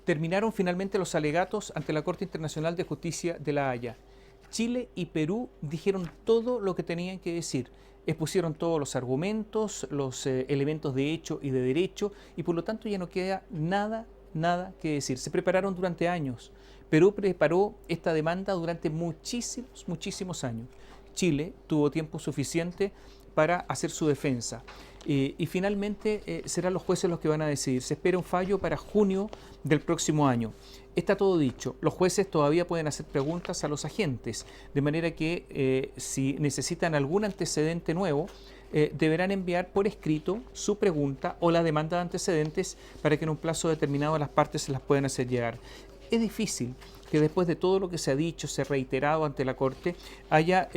terminaron finalmente los alegatos ante la Corte Internacional de Justicia de La Haya. Chile y Perú dijeron todo lo que tenían que decir, expusieron todos los argumentos, los elementos de hecho y de derecho, y por lo tanto ya no queda nada que decir. Se prepararon durante años. Perú preparó esta demanda durante muchísimos años. Chile tuvo tiempo suficiente para hacer su defensa. Y finalmente serán los jueces los que van a decidir. Se espera un fallo para junio del próximo año. Está todo dicho. Los jueces todavía pueden hacer preguntas a los agentes, de manera que si necesitan algún antecedente nuevo, deberán enviar por escrito su pregunta o la demanda de antecedentes para que en un plazo determinado las partes se las puedan hacer llegar. Es difícil que después de todo lo que se ha dicho, se ha reiterado ante la Corte, haya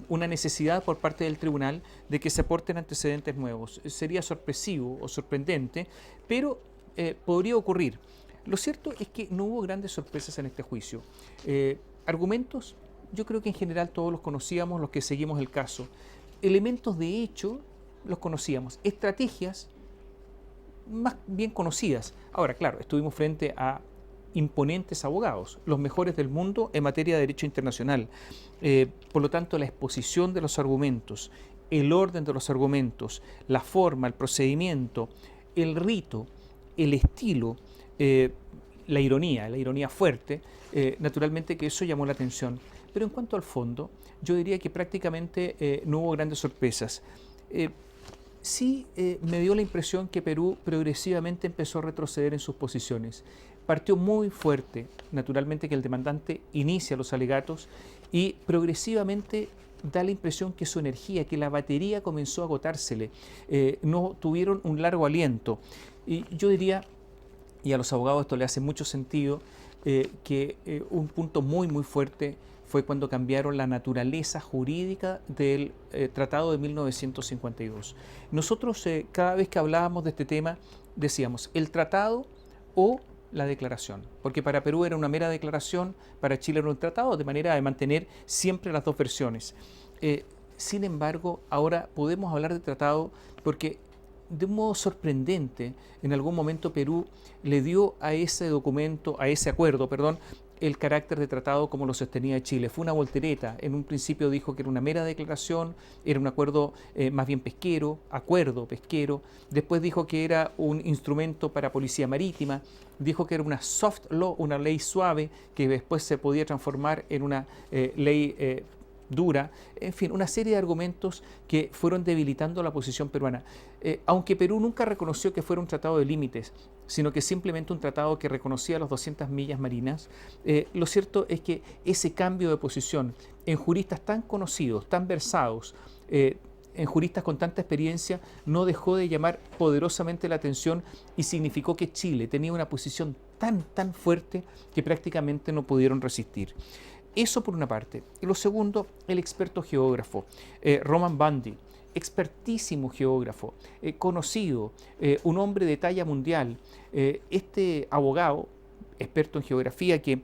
una necesidad por parte del tribunal de que se aporten antecedentes nuevos. Sería sorpresivo o sorprendente, pero podría ocurrir. Lo cierto es que no hubo grandes sorpresas en este juicio. Argumentos, yo creo que en general todos los conocíamos, los que seguimos el caso. Elementos de hecho, los conocíamos. Estrategias, más bien conocidas. Ahora, claro, estuvimos frente a imponentes abogados, los mejores del mundo en materia de derecho internacional. Por lo tanto, la exposición de los argumentos, el orden de los argumentos, la forma, el procedimiento, el rito, el estilo, la ironía fuerte, naturalmente que eso llamó la atención. Pero en cuanto al fondo, yo diría que prácticamente no hubo grandes sorpresas. Sí me dio la impresión que Perú progresivamente empezó a retroceder en sus posiciones. Partió muy fuerte, naturalmente que el demandante inicia los alegatos y progresivamente da la impresión que su energía, que la batería comenzó a agotársele, no tuvieron un largo aliento. Y yo diría, y a los abogados esto le hace mucho sentido, que un punto muy fuerte fue cuando cambiaron la naturaleza jurídica del Tratado de 1952. Nosotros cada vez que hablábamos de este tema decíamos el tratado o la declaración, porque para Perú era una mera declaración, para Chile era un tratado, de manera de mantener siempre las dos versiones. Sin embargo, ahora podemos hablar de tratado porque de un modo sorprendente, en algún momento Perú le dio a ese documento, a ese acuerdo, perdón, el carácter de tratado como lo sostenía Chile. Fue una voltereta. En un principio dijo que era una mera declaración, era un acuerdo más bien pesquero, acuerdo pesquero. Después dijo que era un instrumento para policía marítima. Dijo que era una soft law, una ley suave, que después se podía transformar en una ley dura, en fin, una serie de argumentos que fueron debilitando la posición peruana. Aunque Perú nunca reconoció que fuera un tratado de límites, sino que simplemente un tratado que reconocía las 200 millas marinas, lo cierto es que ese cambio de posición en juristas tan conocidos, tan versados, en juristas con tanta experiencia, no dejó de llamar poderosamente la atención y significó que Chile tenía una posición tan fuerte que prácticamente no pudieron resistir. Eso por una parte. Y lo segundo, el experto geógrafo, Roman Bundy, expertísimo geógrafo, conocido, un hombre de talla mundial. Este abogado, experto en geografía, que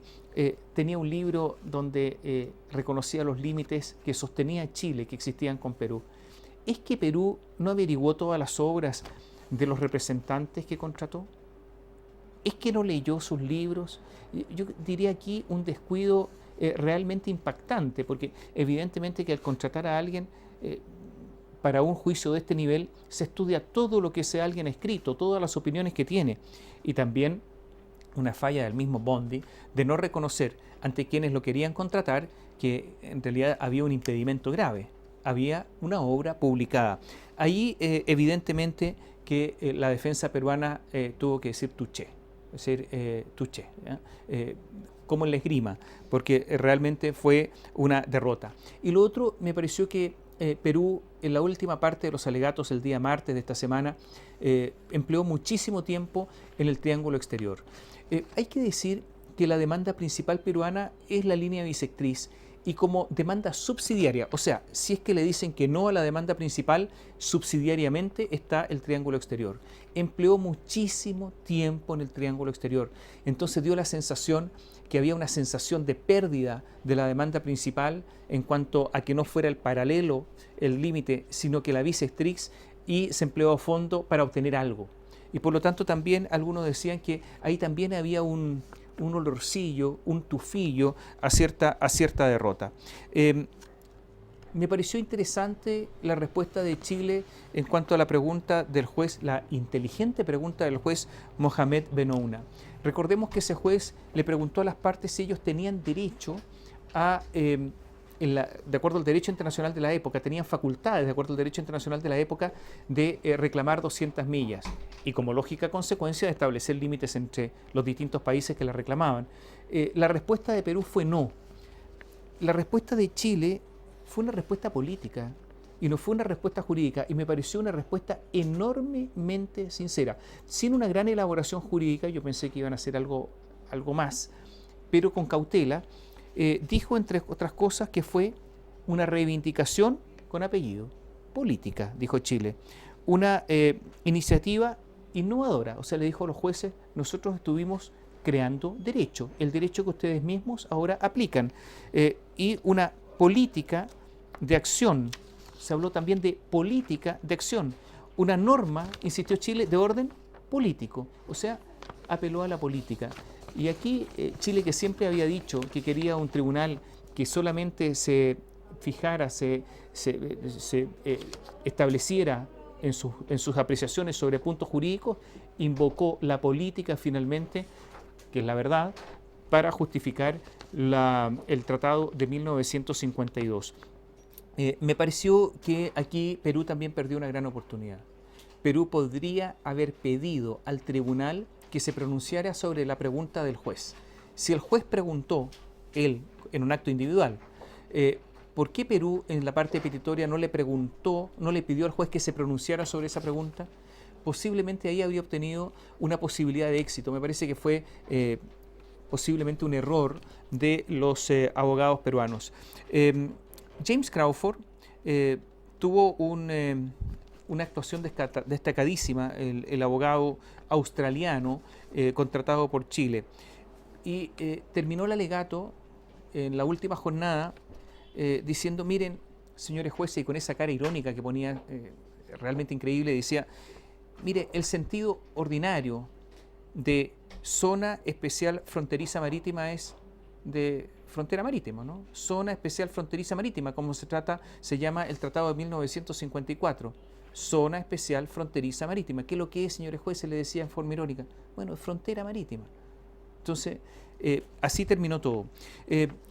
tenía un libro donde reconocía los límites que sostenía Chile, que existían con Perú. ¿Es que Perú no averiguó todas las obras de los representantes que contrató? ¿Es que no leyó sus libros? Yo diría aquí un descuido realmente impactante, porque evidentemente que al contratar a alguien para un juicio de este nivel se estudia todo lo que ese alguien ha escrito, todas las opiniones que tiene, y también una falla del mismo Bondi de no reconocer ante quienes lo querían contratar que en realidad había un impedimento grave, había una obra publicada. Ahí evidentemente que la defensa peruana tuvo que decir touché, es decir, touché, como en la esgrima, porque realmente fue una derrota. Y lo otro, me pareció que Perú, en la última parte de los alegatos el día martes de esta semana, empleó muchísimo tiempo en el triángulo exterior. Hay que decir que la demanda principal peruana es la línea bisectriz, y como demanda subsidiaria, o sea, si es que le dicen que no a la demanda principal, subsidiariamente está el triángulo exterior. Empleó muchísimo tiempo en el triángulo exterior, entonces dio la sensación que había una sensación de pérdida de la demanda principal en cuanto a que no fuera el paralelo, el límite, sino que la bisectriz, y se empleó a fondo para obtener algo. Y por lo tanto también algunos decían que ahí también había un olorcillo, un tufillo a cierta derrota. Me pareció interesante la respuesta de Chile en cuanto a la pregunta del juez, la inteligente pregunta del juez Mohamed Benouna. Recordemos que ese juez le preguntó a las partes si ellos tenían derecho a, de acuerdo al derecho internacional de la época, tenían facultades, de acuerdo al derecho internacional de la época, de reclamar 200 millas y como lógica consecuencia de establecer límites entre los distintos países que la reclamaban. La respuesta de Perú fue no. La respuesta de Chile fue una respuesta política y no fue una respuesta jurídica, y me pareció una respuesta enormemente sincera, sin una gran elaboración jurídica. Yo pensé que iban a hacer algo más, pero con cautela. Dijo, entre otras cosas, que fue una reivindicación con apellido, política, dijo Chile, una iniciativa innovadora. O sea, le dijo a los jueces: nosotros estuvimos creando derecho, el derecho que ustedes mismos ahora aplican, y una política de acción. Se habló también de política de acción, una norma, insistió Chile, de orden político, o sea, apeló a la política. Y aquí Chile, que siempre había dicho que quería un tribunal que solamente se fijara, se estableciera en sus apreciaciones sobre puntos jurídicos, invocó la política finalmente, que es la verdad, para justificar el Tratado de 1952. Me pareció que aquí Perú también perdió una gran oportunidad. Perú podría haber pedido al tribunal que se pronunciara sobre la pregunta del juez. Si el juez preguntó, él, en un acto individual, ¿por qué Perú en la parte petitoria no le pidió al juez que se pronunciara sobre esa pregunta? Posiblemente ahí habría obtenido una posibilidad de éxito. Me parece que fue posiblemente un error de los abogados peruanos. James Crawford tuvo una actuación destacadísima, el abogado australiano contratado por Chile, y terminó el alegato en la última jornada diciendo: miren, señores jueces, y con esa cara irónica que ponía realmente increíble, decía: mire, el sentido ordinario de zona especial fronteriza marítima es de frontera marítima, ¿no? Zona especial fronteriza marítima, como se llama el Tratado de 1954. Zona especial fronteriza marítima. ¿Qué es lo que es, señores jueces? Le decía en forma irónica. Bueno, frontera marítima. Entonces, así terminó todo.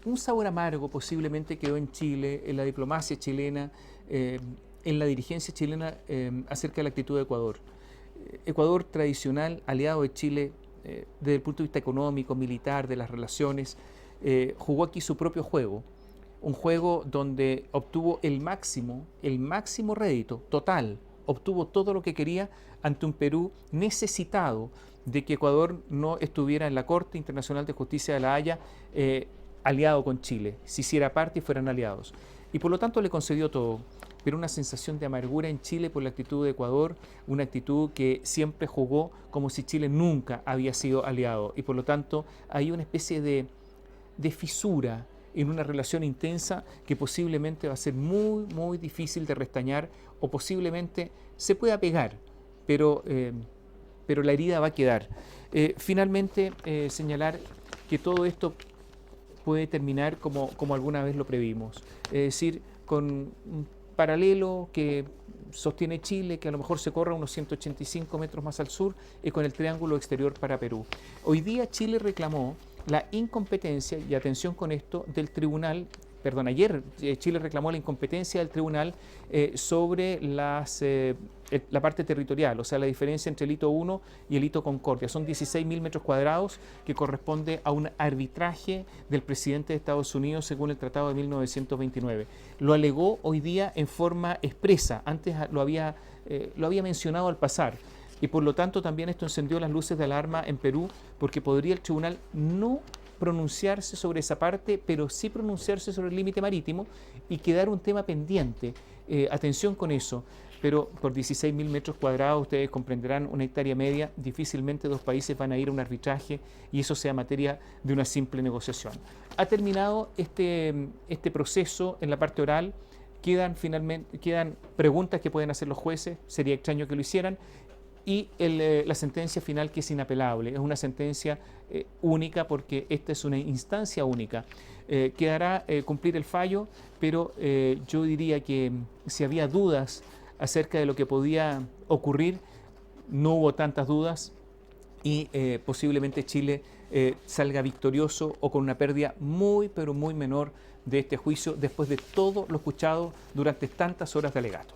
Un sabor amargo posiblemente quedó en Chile, en la diplomacia chilena, en la dirigencia chilena, acerca de la actitud de Ecuador. Ecuador, tradicional aliado de Chile desde el punto de vista económico, militar, de las relaciones, jugó aquí su propio juego, un juego donde obtuvo el máximo rédito total, obtuvo todo lo que quería ante un Perú necesitado de que Ecuador no estuviera en la Corte Internacional de Justicia de La Haya aliado con Chile, se hiciera parte y fueran aliados. Y por lo tanto le concedió todo, pero una sensación de amargura en Chile por la actitud de Ecuador, una actitud que siempre jugó como si Chile nunca había sido aliado, y por lo tanto hay una especie de fisura en una relación intensa que posiblemente va a ser muy, muy difícil de restañar, o posiblemente se pueda pegar, pero la herida va a quedar. Finalmente, señalar que todo esto puede terminar como alguna vez lo previmos, es decir, con un paralelo que sostiene Chile, que a lo mejor se corra unos 185 metros más al sur, y con el triángulo exterior para Perú. Hoy día Chile reclamó la incompetencia, y atención con esto, del tribunal. Ayer Chile reclamó la incompetencia del tribunal sobre la parte territorial, o sea, la diferencia entre el hito 1 y el hito Concordia. Son 16.000 metros cuadrados que corresponde a un arbitraje del presidente de Estados Unidos según el Tratado de 1929. Lo alegó hoy día en forma expresa, antes lo había mencionado al pasar. Y por lo tanto también esto encendió las luces de alarma en Perú, porque podría el tribunal no pronunciarse sobre esa parte, pero sí pronunciarse sobre el límite marítimo y quedar un tema pendiente. Atención con eso, pero por 16.000 metros cuadrados, ustedes comprenderán, una hectárea media, difícilmente dos países van a ir a un arbitraje y eso sea materia de una simple negociación. Ha terminado este proceso en la parte oral. Quedan preguntas que pueden hacer los jueces, sería extraño que lo hicieran. y la sentencia final, que es inapelable. Es una sentencia única, porque esta es una instancia única. Quedará cumplir el fallo, pero yo diría que si había dudas acerca de lo que podía ocurrir, no hubo tantas dudas, y posiblemente Chile salga victorioso o con una pérdida muy, pero muy menor de este juicio, después de todo lo escuchado durante tantas horas de alegato.